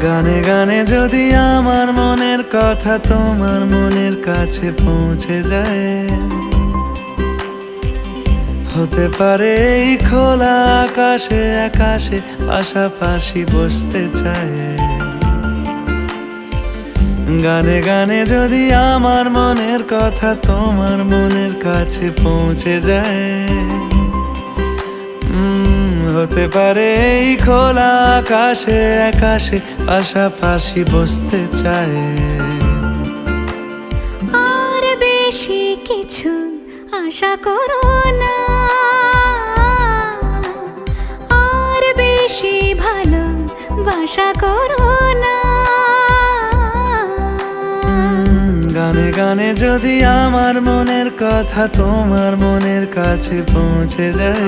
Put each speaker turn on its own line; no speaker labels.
গানে গানে যদি আমার মনের কথা তোমার মনের কাছে পৌঁছে যায়, হতে পারে এই খোলা আকাশে আকাশে পাশাপাশি বসতে চায়। গানে গানে যদি আমার মনের কথা তোমার মনের কাছে পৌঁছে যায়, হতে পারে এই খোলা আকাশে আকাশে পাশাপাশি বসতে চায়।
আর বেশি কিছু আশা করো না, আর বেশি ভালোবাসা করো না।
গানে গানে যদি আমার মনের কথা তোমার মনের কাছে পৌঁছে যায়,